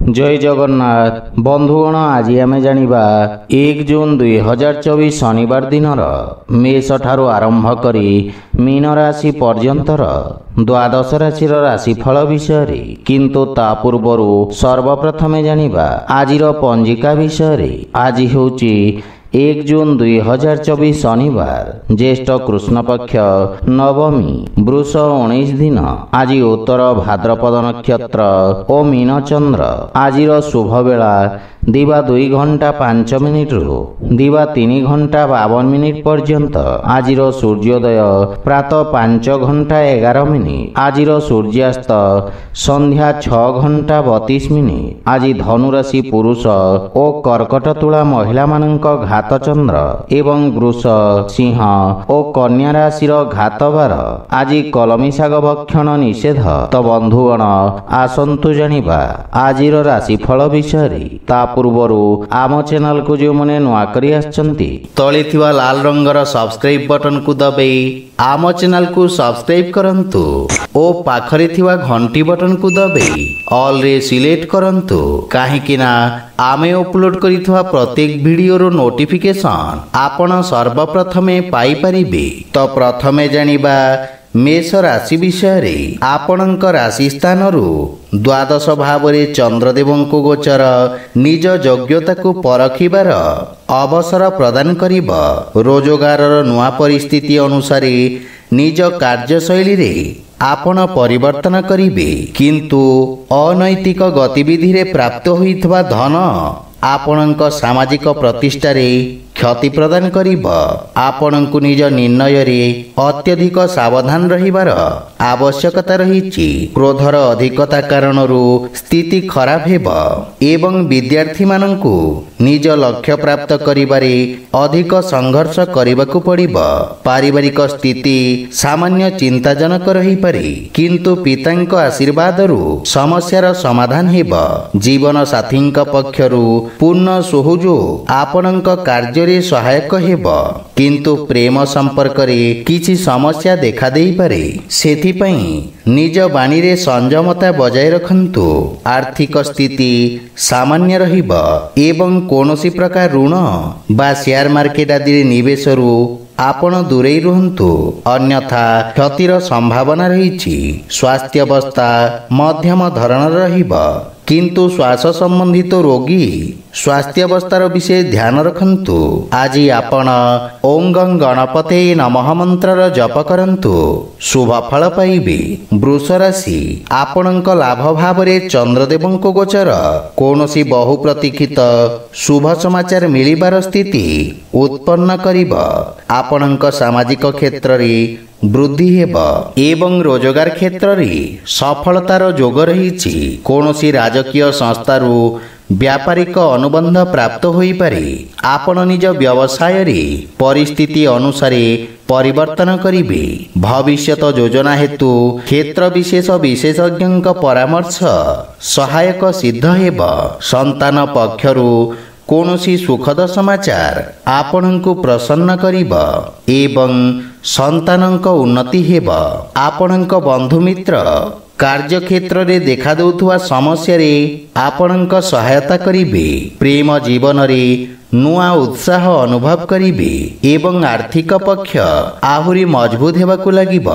जय जगन्नाथ बंधुगण आज आम जानिबा 1 जून 2024 शनिवार दिन मेष ठारू आरंभ करी मीन राशि पर्यंतर द्वादश राशि राशिफल विषय किंतु ता पूर्वर सर्वप्रथमे जानिबा आजिर पंजिका विषय। आज होची 1 जून 2024 शनिवार ज्येष्ठ कृष्ण पक्ष नवमी वृष 19 दिन। आज उत्तर भाद्रपद नक्षत्र और मीन चंद्र। आजिर शुभ बेला दिवा 2 घंटा 5 मिनिट रु दिवा 3 घंटा 52 मिनिट पर्यंत। आजिर सूर्योदय प्रातः 5 घंटा 11 मिनिट। आजिर सूर्यास्त संध्या 6 घंटा 32 मिनिट। आज धनुराशि पुरुष और कर्कट तुला महिला मानक घात चंद्र एवं वृष सिंह और कन्या राशिर घात बार। आज कलमी शाग भक्षण निषेध। तो बंधुगण आसंतु जानिबा आजिर राशिफल विषय। ता पूर्वर आम चैनल को जो मैंने नुआ करी आछंती तले थिवा लाल रंगर सब्सक्राइब बटन को दबाई आम चैनल को सब्सक्राइब करंतु ओ पाखरे थिवा घंटी बटन को दबाई ऑल रे सिलेक्ट करंतु काहेकि ना आमे अपलोड करिथवा प्रत्येक वीडियो नोटिफिकेशन आपण सर्वप्रथमे पाई परिबे। तो प्रथमे जानिबा मेष राशि विषय। आपणक राशि स्थान द्वादश भाव चंद्रदेव को गोचर निज योग्यता को परखिबार अवसर प्रदान करिब। रोजगार नुआ परिस्थिति अनुसार निज कार्यशैली रे आपण परिवर्तन करिबे किंतु अनैतिक गतिविधि रे प्राप्त होइथवा धन आपणक सामाजिक प्रतिष्ठा रे क्षति प्रदान करिब। आपणकु निज निर्णय रे अत्यधिक सावधान रहिबार आवश्यकता रहिछि। क्रोधर अधिकता कारणरू स्थिति खराब हेब एवं विद्यार्थी माननकु निज लक्ष्य प्राप्त करिबारे अधिक संघर्ष करिबाकु पड़िब। पारिवारिक स्थिति सामान्य चिंताजनक रही पारे किंतु पितांक आशीर्वादरू समस्यार समाधान हेब। जीवन साथींक पक्षरू पूर्ण सहयोग आपणक कार्य सहायक हेब किंतु प्रेम संपर्क रे किछि समस्या देखा देई पारे। सेथिपई निज बाणी रे संयमता बजाय रखंतु। आर्थिक स्थिति सामान्य रहिब एवं कोनोसी प्रकार ऋण बा शेयर मार्केट आदि रे निवेश रु आपण दूरे रुहंतु अन्यथा क्षतिर संभावना रहिछि। स्वास्थ्य अवस्था मध्यम धरण रहिब किंतु श्वास संबंधित रोगी स्वास्थ्य अवस्थार विषय ध्यान रखंतु। आज आपण ओं गणपते नमः मंत्र जप करंतु शुभ फल पाइबे। वृष राशि आपणक लाभ भाव रे चंद्रदेव को गोचर कोनोसी बहु प्रतीक्षित शुभ समाचार मिलिबार स्थिति उत्पन्न करिब। आपणक सामाजिक क्षेत्र रे वृद्धि हेब एवं रोजगार क्षेत्र रे सफलतार जोग रहिछि। कोनोसी राजकीय संस्थारू व्यापारिक अनुबंध प्राप्त होई पारे। आपण निज व्यवसाय रे परिस्थिति अनुसार परिवर्तन करिबे। भविष्यत योजना हेतु क्षेत्र विशेष विशेषज्ञ परामर्श सहायक सिद्ध हेब। संतान पक्षरू कोनोसी सुखद समाचार आपणଙ୍କୁ प्रसन्न करिब एवं संतानଙ୍କ उन्नति हेब। आपणଙ୍କ बंधु मित्र कार्य क्षेत्र रे देखा देउथुवा समस्या रे आपणଙ୍କ सहायता करिबे। प्रेम जीवन रे नुआ उत्साह अनुभव करिबे एवं आर्थिक पक्ष आहुरी मजबूत हेबाकु लागिब।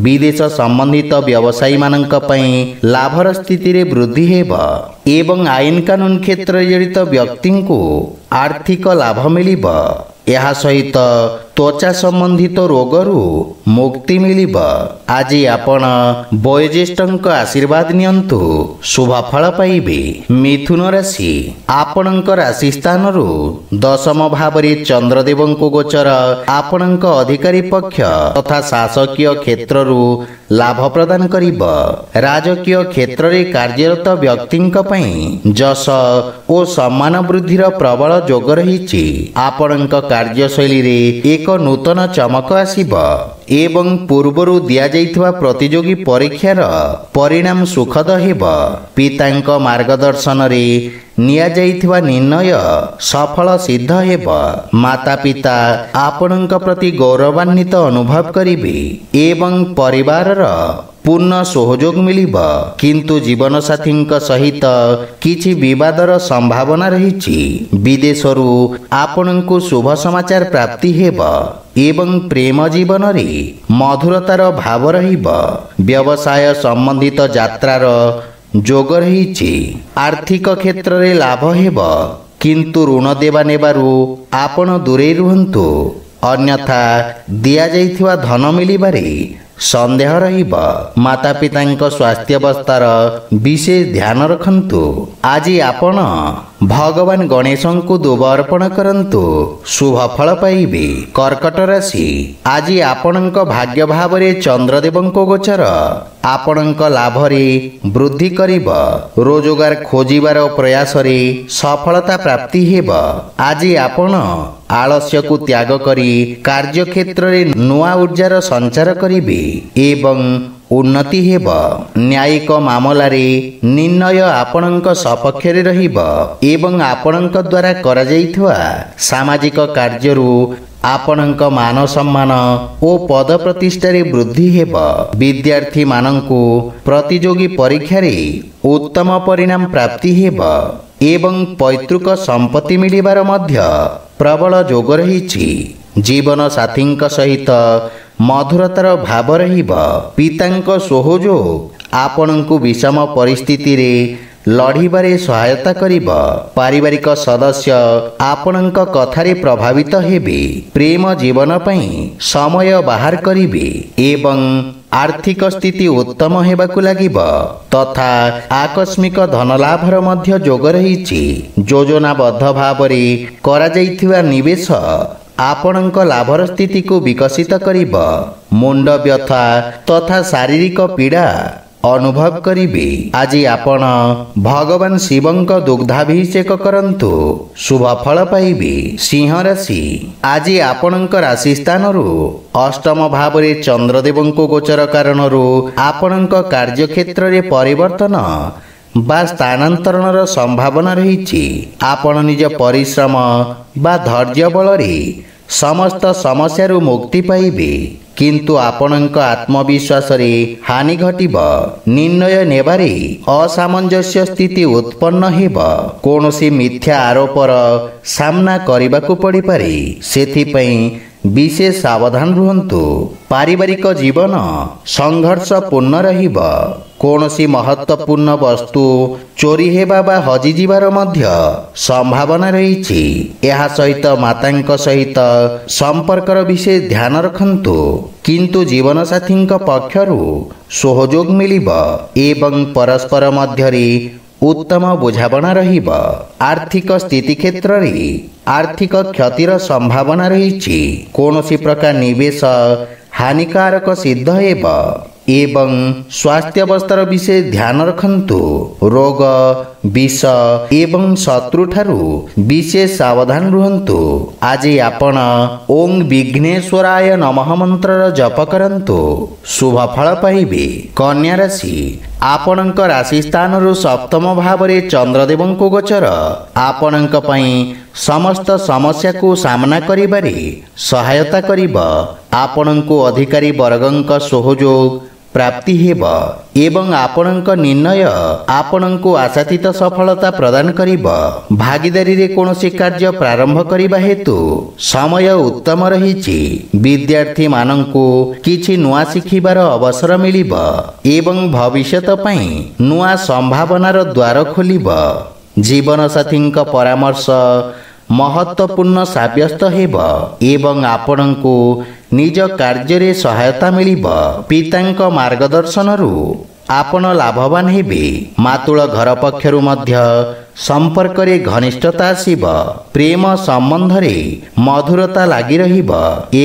विदेश संबंधित व्यवसायी माननक पई लाभर स्थिति रे वृद्धि हेब एवं आईन कानून क्षेत्र जड़ित व्यक्ति को आर्थिक लाभ मिलिब। यह सहित त्वचा संबंधित रोगरू मुक्ति मिलिब। आज आपण वयोज्येष्ठक आशीर्वाद नियंतु शुभ फल पाइबे। मिथुन राशि आपणक राशि स्थान दशम भाव चंद्रदेव को गोचर आपणक अधिकारी पक्ष तथा शासकीय क्षेत्र लाभ प्रदान करिब। राजकीय क्षेत्र रे कार्यरत व्यक्तिंक पई जश ओ सम्मान वृद्धिर प्रबल जोग रहिछि। आपणक कार्यशैली रे एक नूतन चमक आसिब एवं पूर्वरु दिया जाइथवा प्रतियोगी परीक्षार परिणाम सुखद हेब। पितांक मार्गदर्शन रे ନିଆଯାଇଥିବା ନିର୍ଣ୍ଣୟ ସଫଳ ସିଦ୍ଧ ହେବ। ମାତା ପିତା ଆପଣଙ୍କ ପ୍ରତି ଗୌରବାନ୍ୱିତ ଅନୁଭବ କରିବେ ଏବଂ ପରିବାରର ପୂର୍ଣ୍ଣ ସହଯୋଗ ମିଳିବ। କିନ୍ତୁ ଜୀବନସାଥୀଙ୍କ ସହିତ କିଛି ବିବାଦର ସମ୍ଭାବନା ରହିଛି। ବିଦେଶରୁ ଆପଣଙ୍କୁ ଶୁଭ ସମାଚାର ପ୍ରାପ୍ତି ହେବ ଏବଂ ପ୍ରେମ ଜୀବନରେ ମଧୁରତାର ଭାବ ରହିବ। ବ୍ୟବସାୟ ସମ୍ବନ୍ଧିତ ଯାତ୍ରାର ଯୋଗ ରହିଛି। ଆର୍ଥିକ କ୍ଷେତ୍ରରେ ଲାଭ ହେବ, କିନ୍ତୁ ଋଣ ଦେବା ନେବାରୁ ଆପଣ ଦୂରେଇ ରୁହନ୍ତୁ, ଅନ୍ୟଥା ଦିଆଯାଇଥିବା ଧନ ମିଳିବାରେ ସନ୍ଦେହ ରହିବ। ମାତା ପିତାଙ୍କ ସ୍ୱାସ୍ଥ୍ୟାବସ୍ଥାର ବିଶେଷ ଧ୍ୟାନ ରଖନ୍ତୁ। ଆଜି ଆପଣ ଭଗବାନ ଗଣେଶଙ୍କୁ ଦୁବ ଅର୍ପଣ କରନ୍ତୁ, ଶୁଭ ଫଳ ପାଇବେ। କର୍କଟ ରାଶି, ଆଜି ଆପଣଙ୍କ ଭାଗ୍ୟ ଭାବରେ ଚନ୍ଦ୍ରଦେବଙ୍କ ଗୋଚର ଆପଣଙ୍କ ଲାଭରେ ବୃଦ୍ଧି କରିବ। ରୋଜଗାର ଖୋଜିବାର ପ୍ରୟାସରେ ସଫଳତା ପ୍ରାପ୍ତି ହେବ। ଆଜି ଆପଣ ଆଳସ୍ୟକୁ ତ୍ୟାଗ କରି କାର୍ଯ୍ୟକ୍ଷେତ୍ରରେ ନୂଆ ଉର୍ଜାର ସଞ୍ଚାର କରିବେ ଏବଂ ଉନ୍ନତି ହେବ। ନ୍ୟାୟିକ ମାମଲାରେ ନିର୍ଣ୍ଣୟ ଆପଣଙ୍କ ସପକ୍ଷରେ ରହିବ ଏବଂ ଆପଣଙ୍କ ଦ୍ୱାରା କରାଯାଇଥିବା ସାମାଜିକ କାର୍ଯ୍ୟରୁ ଆପଣଙ୍କ ମାନ ସମ୍ମାନ ଓ ପଦ ପ୍ରତିଷ୍ଠାରେ ବୃଦ୍ଧି ହେବ। ବିଦ୍ୟାର୍ଥୀମାନଙ୍କୁ ପ୍ରତିଯୋଗୀ ପରୀକ୍ଷାରେ ଉତ୍ତମ ପରିଣାମ ପ୍ରାପ୍ତି ହେବ ଏବଂ ପୈତୃକ ସମ୍ପତ୍ତି ମିଳିବାର ମଧ୍ୟ ପ୍ରବଳ ଯୋଗ ରହିଛି। ଜୀବନ ସାଥୀଙ୍କ ସହିତ ମଧୁରତାର ଭାବ ରହିବ। ପିତାଙ୍କ ସହଯୋଗ ଆପଣଙ୍କୁ ବିଷମ ପରିସ୍ଥିତିରେ ଲଢ଼ିବାରେ ସହାୟତା କରିବ। ପାରିବାରିକ ସଦସ୍ୟ ଆପଣଙ୍କ କଥାରେ ପ୍ରଭାବିତ ହେବେ। ପ୍ରେମ ଜୀବନ ପାଇଁ ସମୟ ବାହାର କରିବେ ଏବଂ ଆର୍ଥିକ ସ୍ଥିତି ଉତ୍ତମ ହେବାକୁ ଲାଗିବ ତଥା ଆକସ୍ମିକ ଧନଲାଭର ମଧ୍ୟ ଯୋଗ ରହିଛି। ଯୋଜନାବଦ୍ଧ ଭାବରେ କରାଯାଇଥିବା ନିବେଶ ଆପଣଙ୍କ ଲାଭର ସ୍ଥିତିକୁ ବିକଶିତ କରିବ। ମୁଣ୍ଡ ବ୍ୟଥା ତଥା ଶାରୀରିକ ପୀଡ଼ା ଅନୁଭବ କରିବେ। ଆଜି ଆପଣ ଭଗବାନ ଶିବଙ୍କ ଦୁଗ୍ଧାଭିଷେକ କରନ୍ତୁ, ଶୁଭ ଫଳ ପାଇବେ। ସିଂହ ରାଶି, ଆଜି ଆପଣଙ୍କ ରାଶି ସ୍ଥାନରୁ ଅଷ୍ଟମ ଭାବରେ ଚନ୍ଦ୍ରଦେବଙ୍କ ଗୋଚର କାରଣରୁ ଆପଣଙ୍କ କାର୍ଯ୍ୟକ୍ଷେତ୍ରରେ ପରିବର୍ତ୍ତନ ବା ସ୍ଥାନାନ୍ତରଣର ସମ୍ଭାବନା ରହିଛି। ଆପଣ ନିଜ ପରିଶ୍ରମ ବା ଧୈର୍ଯ୍ୟ ବଳରେ ସମସ୍ତ ସମସ୍ୟାରୁ ମୁକ୍ତି ପାଇବେ, କିନ୍ତୁ ଆପଣଙ୍କ ଆତ୍ମବିଶ୍ୱାସରେ ହାନି ଘଟିବ। ନିର୍ଣ୍ଣୟ ନେବାରେ ଅସାମଞ୍ଜସ୍ୟ ସ୍ଥିତି ଉତ୍ପନ୍ନ ହେବ। କୌଣସି ମିଥ୍ୟା ଆରୋପର ସାମ୍ନା କରିବାକୁ ପଡ଼ିପାରେ, ସେଥିପାଇଁ ବିଶେଷ ସାବଧାନ ରୁହନ୍ତୁ। ପାରିବାରିକ ଜୀବନ ସଂଘର୍ଷପୂର୍ଣ୍ଣ ରହିବ। କୌଣସି ମହତ୍ତ୍ୱପୂର୍ଣ୍ଣ ବସ୍ତୁ ଚୋରି ହେବା ବା ହଜିଯିବାର ମଧ୍ୟ ସମ୍ଭାବନା ରହିଛି। ଏହା ସହିତ ମାତାଙ୍କ ସହିତ ସମ୍ପର୍କର ବିଶେଷ ଧ୍ୟାନ ରଖନ୍ତୁ, କିନ୍ତୁ ଜୀବନସାଥୀଙ୍କ ପକ୍ଷରୁ ସହଯୋଗ ମିଳିବ ଏବଂ ପରସ୍ପର ମଧ୍ୟରେ ଉତ୍ତମ ବୁଝାମଣା ରହିବ। ଆର୍ଥିକ ସ୍ଥିତି କ୍ଷେତ୍ରରେ ଆର୍ଥିକ କ୍ଷତିର ସମ୍ଭାବନା ରହିଛି। କୌଣସି ପ୍ରକାର ନିବେଶ ହାନିକାରକ ସିଦ୍ଧ ହେବ ଏବଂ ସ୍ୱାସ୍ଥ୍ୟାବସ୍ଥାର ବିଶେଷ ଧ୍ୟାନ ରଖନ୍ତୁ। ରୋଗ, ବିଷ ଏବଂ ଶତ୍ରୁଠାରୁ ବିଶେଷ ସାବଧାନ ରୁହନ୍ତୁ। ଆଜି ଆପଣ ଓଂ ବିଘ୍ନେଶ୍ୱରାୟ ନମଃ ମନ୍ତ୍ରର ଜପ କରନ୍ତୁ, ଶୁଭ ଫଳ ପାଇବେ। କନ୍ୟା ରାଶି, ଆପଣଙ୍କ ରାଶି ସ୍ଥାନରୁ ସପ୍ତମ ଭାବରେ ଚନ୍ଦ୍ରଦେବଙ୍କ ଗୋଚର ଆପଣଙ୍କ ପାଇଁ ସମସ୍ତ ସମସ୍ୟାକୁ ସାମ୍ନା କରିବାରେ ସହାୟତା କରିବ। ଆପଣଙ୍କୁ ଅଧିକାରୀ ବର୍ଗଙ୍କ ସହଯୋଗ ପ୍ରାପ୍ତି ହେବ ଏବଂ ଆପଣଙ୍କ ନିର୍ଣ୍ଣୟ ଆପଣଙ୍କୁ ଆଶାତୀତ ସଫଳତା ପ୍ରଦାନ କରିବ। ଭାଗିଦାରୀରେ କୌଣସି କାର୍ଯ୍ୟ ପ୍ରାରମ୍ଭ କରିବା ହେତୁ ସମୟ ଉତ୍ତମ ରହିଛି। ବିଦ୍ୟାର୍ଥୀମାନଙ୍କୁ କିଛି ନୂଆ ଶିଖିବାର ଅବସର ମିଳିବ ଏବଂ ଭବିଷ୍ୟତ ପାଇଁ ନୂଆ ସମ୍ଭାବନାର ଦ୍ୱାର ଖୋଲିବ। ଜୀବନସାଥୀଙ୍କ ପରାମର୍ଶ ମହତ୍ତ୍ୱପୂର୍ଣ୍ଣ ସାବ୍ୟସ୍ତ ହେବ ଏବଂ ଆପଣଙ୍କୁ ନିଜ କାର୍ଯ୍ୟରେ ସହାୟତା ମିଳିବ। ପିତାଙ୍କ ମାର୍ଗଦର୍ଶନରୁ ଆପଣ ଲାଭବାନ ହେବେ। ମାତୁଳ ଘର ପକ୍ଷରୁ ମଧ୍ୟ ସମ୍ପର୍କରେ ଘନିଷ୍ଠତା ଆସିବ। ପ୍ରେମ ସମ୍ବନ୍ଧରେ ମଧୁରତା ଲାଗି ରହିବ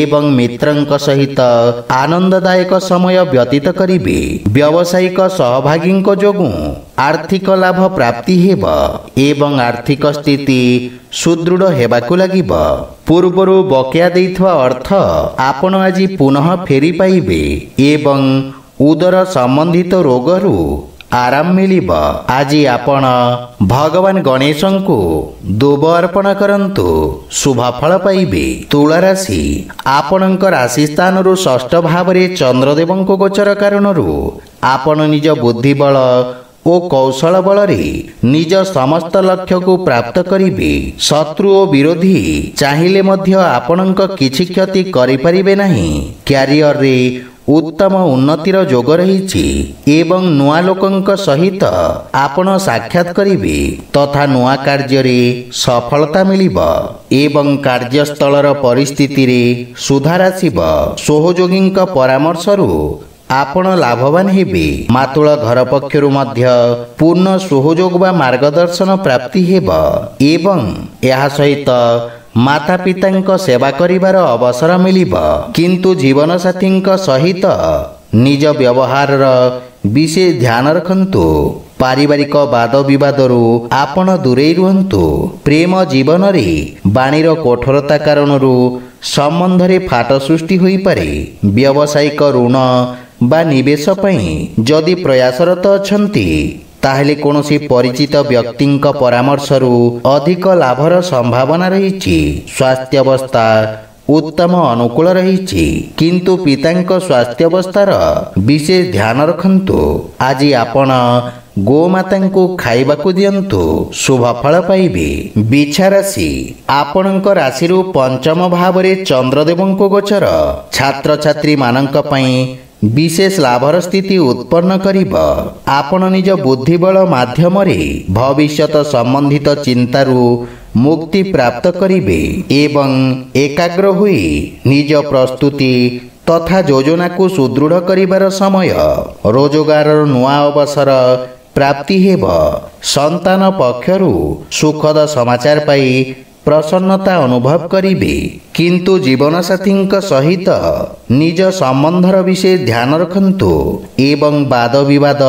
ଏବଂ ମିତ୍ରଙ୍କ ସହିତ ଆନନ୍ଦଦାୟକ ସମୟ ବ୍ୟତୀତ କରିବେ। ବ୍ୟବସାୟିକ ସହଭାଗୀଙ୍କ ଯୋଗୁଁ ଆର୍ଥିକ ଲାଭ ପ୍ରାପ୍ତି ହେବ ଏବଂ ଆର୍ଥିକ ସ୍ଥିତି ସୁଦୃଢ଼ ହେବାକୁ ଲାଗିବ। ପୂର୍ବରୁ ବକେୟା ଦେଇଥିବା ଅର୍ଥ ଆପଣ ଆଜି ପୁନଃ ଫେରି ପାଇବେ ଏବଂ ଉଦର ସମ୍ବନ୍ଧିତ ରୋଗରୁ आराम मिलिब। आज आपण भगवान गणेशଙ୍କୁ दुब अर्पण करंतु शुभ फल पाइबे। तुला राशि आपणଙ୍କ राशि स्थानରୁ षष्ठ भावरे चंद्रदेवଙ୍କୁ गोचर कारणରୁ आपण निज बुद्धि बल ओ कौशल बलरे निज समस्त लक्ष्य को प्राप्त करिबे। शत्रु ओ विरोधी चाहिले मध्य आपणଙ୍କ किछि क्षति करि परिबे नाही। क्यारियर रे उत्तम उन्नतिर जोग रहिछि एवं नुआ लोकंक सहित आपण साक्षात करिबे तथा नुआ कार्य रे सफलता मिलिब एवं कार्यस्थलर परिस्थिति रे सुधार आसिब। सहयोगींक परामर्शरू आपण लाभवान हेबे। मातुल घर पक्षरु मध्य पूर्ण सहयोग बा मार्गदर्शन प्राप्ति हेब एवं यह सहित माता पितांक सेवा करिवार अवसर मिलिब। किंतु जीवन साथींक सहित निज व्यवहार विशेष ध्यान रखंतु। पारिवारिक वाद विवादरू आपण दूरे रुहंतु। प्रेम जीवन रे बाणीर कठोरता कारणरू संबंध रे फाट सृष्टि होई पारे। व्यावसायिक ऋण बा निवेश पई जदि प्रयासरत अछंती ताहले कोनोसी परिचित व्यक्तिंक परामर्शरू अधिक लाभर संभावना रहिछि। स्वास्थ्य अवस्था उत्तम अनुकूल रहिछि किंतु पितांक स्वास्थ्य अवस्थार विशेष ध्यान रखंतु। आज आपण गोमातांको खाइबाकू दियंतु शुभ फल पाइबे। बिछा राशि आपणଙ୍କ राशिरू पंचम भावरे चंद्रदेवଙ୍କୁ गोचर छात्र छात्री मानंक पई विशेष लाभर स्थिति उत्पन्न करिब। आपण निज बुद्धि बल माध्यम रे भविष्यत संबंधित चिंतारू मुक्ति प्राप्त करिबे एवं एकाग्र हुई निज प्रस्तुति तथा योजना को सुदृढ़ करिबार समय रोजगार नुआ अवसर प्राप्ति हेब। संतान पक्षरु सुखद समाचार पाई प्रसन्नता अनुभव करिबे किंतु जीवन साथींक सहित निज संबंधर विषय ध्यान रखंतु एवं वाद विवाद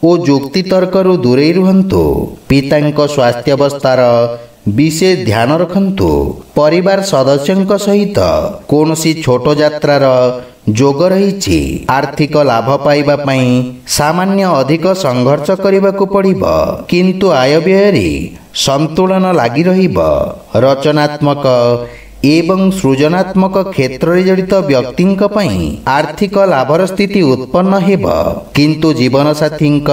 ओ जुक्ति तर्करू दूरे रुहंतु। पितांक स्वास्थ्य अवस्थार विशेष ध्यान रखंतु। परिवार सदस्यंक सहित कोनोसी छोट यात्रार जोग रहिछि। आर्थिक लाभ पाइबा पई सामान्य अधिक संघर्ष करिबाकू पड़िब किंतु आय व्यय रे संतुलन लागि रहिब। रचनात्मक एवं सृजनात्मक क्षेत्र रे जड़ित व्यक्तिंक पई आर्थिक लाभर स्थिति उत्पन्न हेब किंतु जीवन साथींक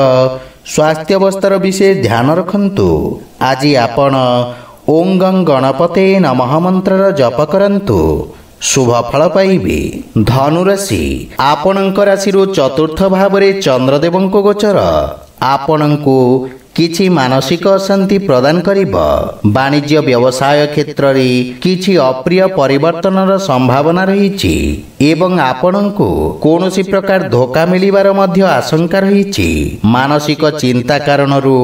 स्वास्थ्य अवस्थार विशेष ध्यान रखंतु। आज आपण ओं गं गणपते नमः मंत्र जप करंतु शुभ फल पाइबे। धनुराशि आपणଙ୍କ राशिरू चतुर्थ भावरे चंद्रदेवଙ୍କୁ गोचर आपणଙ୍କୁ किछि मानसिक अशांति प्रदान करिब। वाणिज्य व्यवसाय क्षेत्र रे किछि अप्रिय परिवर्तनर संभावना रहिछि एवं आपणଙ୍କୁ कोनोसी प्रकार धोखा मिलिबार मध्य आशंका रहिछि। मानसिक चिंता कारणरू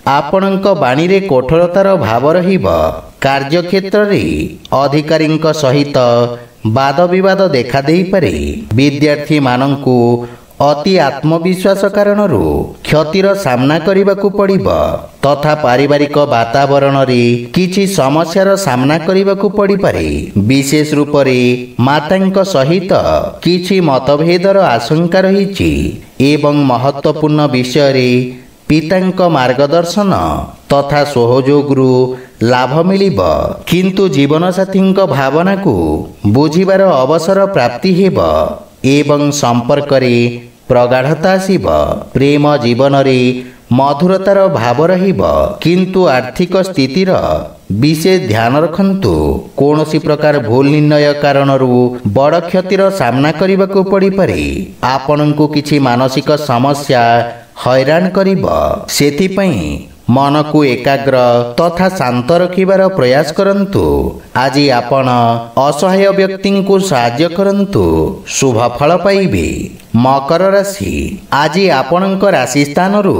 आपणଙ୍କ बाणी रे कठोरतार भाव रहिब। कार्य क्षेत्र रे अधिकारींक सहित वाद विवाद देखा देई पारे। विद्यार्थी मानंकु अति आत्मविश्वास कारणरू क्षतिर सामना करिबाकू पड़िब तथा पारिवारिक वातावरण रे किछि समस्यार सामना करिबाकू पड़ि पारे। विशेष रूप रे मातांक सहित किछि मतभेदर आशंका रहिछि एवं महत्वपूर्ण विषय रे पितांक मार्गदर्शन तथा सहयोगरू लाभ मिलिब किंतु जीवन साथींक भावना को बुझिबार अवसर प्राप्ति हेब एवं संपर्क रे प्रगाढ़ता आसिब। प्रेम जीवन रे मधुरतार भाव रहिब किंतु आर्थिक स्थितिर विशेष ध्यान रखंतु। कोनोसी प्रकार भूल निर्णय कारणरू बड़ क्षतिर सामना करिबाकू पड़ि पारे। आपनकू किछि मानसिक समस्या हैरान करिब सेथिपई मन को एकाग्र तथा शांत रखिबार प्रयास करंतु। आज आपण असहाय व्यक्ति को साहाय्य करंतु शुभ फल पाइबे। मकर राशि आज आपणଙ୍କ राशि स्थानरू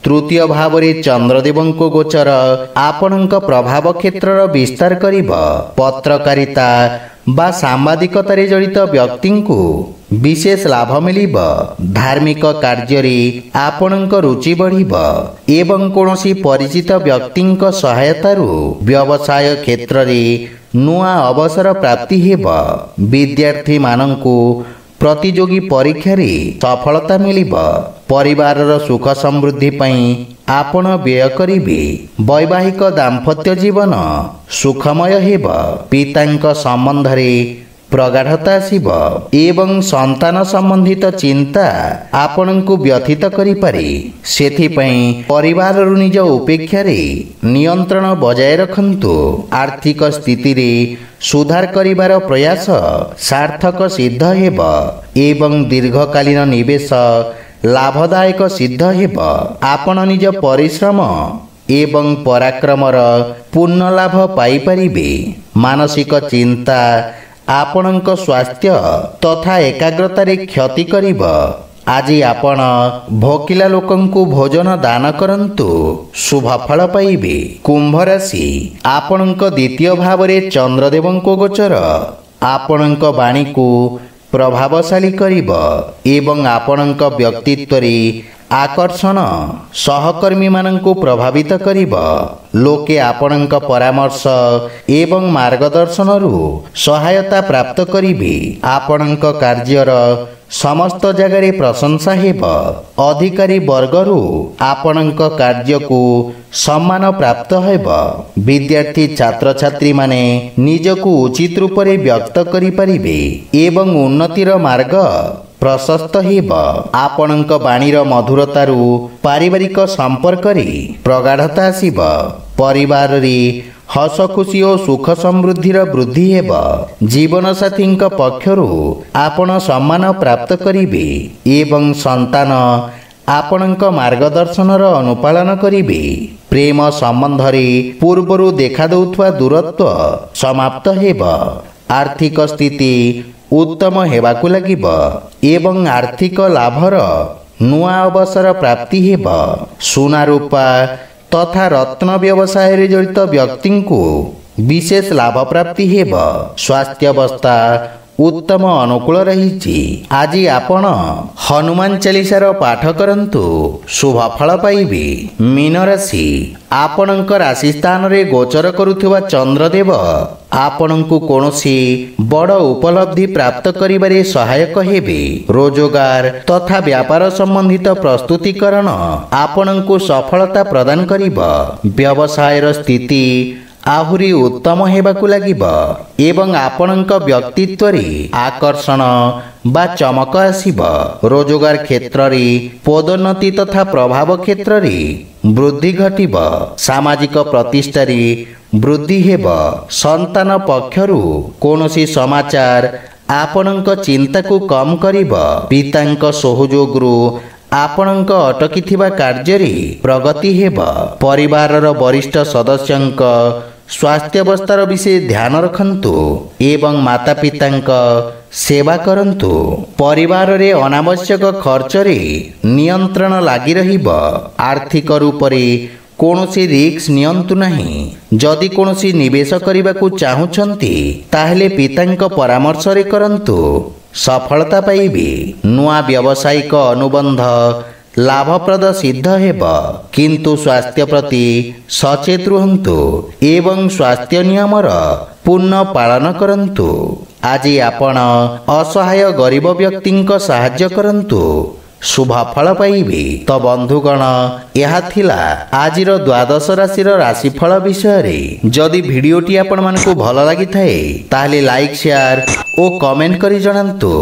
तृतीय भावरे चंद्रदेवଙ୍କୁ गोचर आपणଙ୍କ प्रभाव क्षेत्रर विस्तार करिब। पत्रकारिता बा सांबादिकतारे जड़ित व्यक्ति को विशेष लाभ मिलिब। धार्मिक कार्य रे आपणଙ୍କ रुचि बढ़िब एवं कोनोसी परिचित व्यक्तिंक सहायतारू व्यवसाय क्षेत्र रे नुआ अवसर प्राप्ति हेब। विद्यार्थी मानंकु ପ୍ରତିଯୋଗୀ ପରୀକ୍ଷାରେ ସଫଳତା ମିଳିବ। ପରିବାରର ସୁଖ ସମୃଦ୍ଧି ପାଇଁ ଆପଣ ବ୍ୟୟ କରିବେ। ବୈବାହିକ ଦାମ୍ପତ୍ୟ ଜୀବନ ସୁଖମୟ ହେବ। ପିତାଙ୍କ ସମ୍ବନ୍ଧରେ ପ୍ରଗାଢ଼ତା ଆସିବ ଏବଂ ସନ୍ତାନ ସମ୍ବନ୍ଧିତ ଚିନ୍ତା ଆପଣଙ୍କୁ ବ୍ୟଥିତ କରିପାରେ। ସେଥିପାଇଁ ପରିବାରରୁ ନିଜ ଉପେକ୍ଷାରେ ନିୟନ୍ତ୍ରଣ ବଜାୟ ରଖନ୍ତୁ। ଆର୍ଥିକ ସ୍ଥିତିରେ ସୁଧାର କରିବାର ପ୍ରୟାସ ସାର୍ଥକ ସିଦ୍ଧ ହେବ ଏବଂ ଦୀର୍ଘକାଳୀନ ନିବେଶ ଲାଭଦାୟକ ସିଦ୍ଧ ହେବ। ଆପଣ ନିଜ ପରିଶ୍ରମ ଏବଂ ପରାକ୍ରମର ପୂର୍ଣ୍ଣ ଲାଭ ପାଇପାରିବେ। ମାନସିକ ଚିନ୍ତା ଆପଣଙ୍କ ସ୍ୱାସ୍ଥ୍ୟ ତଥା ଏକାଗ୍ରତାରେ କ୍ଷତି କରିବ। ଆଜି ଆପଣ ଭୋକିଲା ଲୋକଙ୍କୁ ଭୋଜନ ଦାନ କରନ୍ତୁ, ଶୁଭ ଫଳ ପାଇବେ। କୁମ୍ଭ ରାଶି, ଆପଣଙ୍କ ଦ୍ୱିତୀୟ ଭାବରେ ଚନ୍ଦ୍ରଦେବଙ୍କ ଗୋଚର ଆପଣଙ୍କ ବାଣୀକୁ ପ୍ରଭାବଶାଳୀ କରିବ ଏବଂ ଆପଣଙ୍କ ବ୍ୟକ୍ତିତ୍ୱରେ ଆକର୍ଷଣ ସହକର୍ମୀମାନଙ୍କୁ ପ୍ରଭାବିତ କରିବ। ଲୋକେ ଆପଣଙ୍କ ପରାମର୍ଶ ଏବଂ ମାର୍ଗଦର୍ଶନରୁ ସହାୟତା ପ୍ରାପ୍ତ କରିବେ। ଆପଣଙ୍କ କାର୍ଯ୍ୟର ସମସ୍ତ ଜାଗାରେ ପ୍ରଶଂସା ହେବ। ଅଧିକାରୀ ବର୍ଗରୁ ଆପଣଙ୍କ କାର୍ଯ୍ୟକୁ ସମ୍ମାନ ପ୍ରାପ୍ତ ହେବ। ବିଦ୍ୟାର୍ଥୀ ଛାତ୍ରଛାତ୍ରୀମାନେ ନିଜକୁ ଉଚିତ ରୂପରେ ବ୍ୟକ୍ତ କରିପାରିବେ ଏବଂ ଉନ୍ନତିର ମାର୍ଗ ପ୍ରଶସ୍ତ ହେବ। ଆପଣଙ୍କ ବାଣୀର ମଧୁରତାରୁ ପାରିବାରିକ ସମ୍ପର୍କରେ ପ୍ରଗାଢ଼ତା ଆସିବ। ପରିବାରରେ ହସ ଖୁସି ଓ ସୁଖ ସମୃଦ୍ଧିର ବୃଦ୍ଧି ହେବ। ଜୀବନସାଥୀଙ୍କ ପକ୍ଷରୁ ଆପଣ ସମ୍ମାନ ପ୍ରାପ୍ତ କରିବେ ଏବଂ ସନ୍ତାନ ଆପଣଙ୍କ ମାର୍ଗଦର୍ଶନର ଅନୁପାଳନ କରିବେ। ପ୍ରେମ ସମ୍ବନ୍ଧରେ ପୂର୍ବରୁ ଦେଖାଦେଉଥିବା ଦୂରତ୍ୱ ସମାପ୍ତ ହେବ। ଆର୍ଥିକ ସ୍ଥିତି ଉତ୍ତମ ହେବାକୁ ଲାଗିବ ଏବଂ ଆର୍ଥିକ ଲାଭର ନୂଆ ଅବସର ପ୍ରାପ୍ତି ହେବ। ସୁନା ରୂପା ତଥା ରତ୍ନ ବ୍ୟବସାୟରେ ଜଡ଼ିତ ବ୍ୟକ୍ତିଙ୍କୁ ବିଶେଷ ଲାଭ ପ୍ରାପ୍ତି ହେବ। ସ୍ୱାସ୍ଥ୍ୟାବସ୍ଥା ଉତ୍ତମ ଅନୁକୂଳ ରହିଛି। ଆଜି ଆପଣ ହନୁମାନ ଚାଳିଶାର ପାଠ କରନ୍ତୁ, ଶୁଭ ଫଳ ପାଇବେ। ମୀନ ରାଶି, ଆପଣଙ୍କ ରାଶି ସ୍ଥାନରେ ଗୋଚର କରୁଥିବା ଚନ୍ଦ୍ରଦେବ ଆପଣଙ୍କୁ କୌଣସି ବଡ଼ ଉପଲବ୍ଧି ପ୍ରାପ୍ତ କରିବାରେ ସହାୟକ ହେବେ। ରୋଜଗାର ତଥା ବ୍ୟାପାର ସମ୍ବନ୍ଧିତ ପ୍ରସ୍ତୁତିକରଣ ଆପଣଙ୍କୁ ସଫଳତା ପ୍ରଦାନ କରିବ। ବ୍ୟବସାୟର ସ୍ଥିତି ଆହୁରି ଉତ୍ତମ ହେବାକୁ ଲାଗିବ ଏବଂ ଆପଣଙ୍କ ବ୍ୟକ୍ତିତ୍ୱରେ ଆକର୍ଷଣ ବା ଚମକ ଆସିବ। ରୋଜଗାର କ୍ଷେତ୍ରରେ ପଦୋନ୍ନତି ତଥା ପ୍ରଭାବ କ୍ଷେତ୍ରରେ ବୃଦ୍ଧି ଘଟିବ। ସାମାଜିକ ପ୍ରତିଷ୍ଠାରେ ବୃଦ୍ଧି ହେବ। ସନ୍ତାନ ପକ୍ଷରୁ କୌଣସି ସମାଚାର ଆପଣଙ୍କ ଚିନ୍ତାକୁ କମ୍ କରିବ। ପିତାଙ୍କ ସହଯୋଗରୁ ଆପଣଙ୍କ ଅଟକିଥିବା କାର୍ଯ୍ୟରେ ପ୍ରଗତି ହେବ। ପରିବାରର ବରିଷ୍ଠ ସଦସ୍ୟଙ୍କ ସ୍ୱାସ୍ଥ୍ୟାବସ୍ଥାର ବିଷୟ ଧ୍ୟାନ ରଖନ୍ତୁ ଏବଂ ମାତା ପିତାଙ୍କ ସେବା କରନ୍ତୁ। ପରିବାରରେ ଅନାବଶ୍ୟକ ଖର୍ଚ୍ଚରେ ନିୟନ୍ତ୍ରଣ ଲାଗି ରହିବ। ଆର୍ଥିକ ରୂପରେ କୌଣସି ରିସ୍କ ନିଅନ୍ତୁ ନାହିଁ। ଯଦି କୌଣସି ନିବେଶ କରିବାକୁ ଚାହୁଁଛନ୍ତି ତାହେଲେ ପିତାଙ୍କ ପରାମର୍ଶରେ କରନ୍ତୁ, ସଫଳତା ପାଇବେ। ନୂଆ ବ୍ୟବସାୟିକ ଅନୁବନ୍ଧ ଲାଭପ୍ରଦ ସିଦ୍ଧ ହେବ, କିନ୍ତୁ ସ୍ୱାସ୍ଥ୍ୟ ପ୍ରତି ସଚେତ ରୁହନ୍ତୁ ଏବଂ ସ୍ୱାସ୍ଥ୍ୟ ନିୟମର ପୂର୍ଣ୍ଣ ପାଳନ କରନ୍ତୁ। ଆଜି ଆପଣ ଅସହାୟ ଗରିବ ବ୍ୟକ୍ତିଙ୍କ ସାହାଯ୍ୟ କରନ୍ତୁ, ଶୁଭ ଫଳ ପାଇବେ। ତ ବନ୍ଧୁଗଣ, ଏହା ଥିଲା ଆଜିର ଦ୍ୱାଦଶ ରାଶିର ରାଶିଫଳ ବିଷୟରେ। ଯଦି ଭିଡ଼ିଓଟି ଆପଣମାନଙ୍କୁ ଭଲ ଲାଗିଥାଏ ତାହେଲେ ଲାଇକ୍, ସେୟାର ଓ କମେଣ୍ଟ କରି ଜଣାନ୍ତୁ।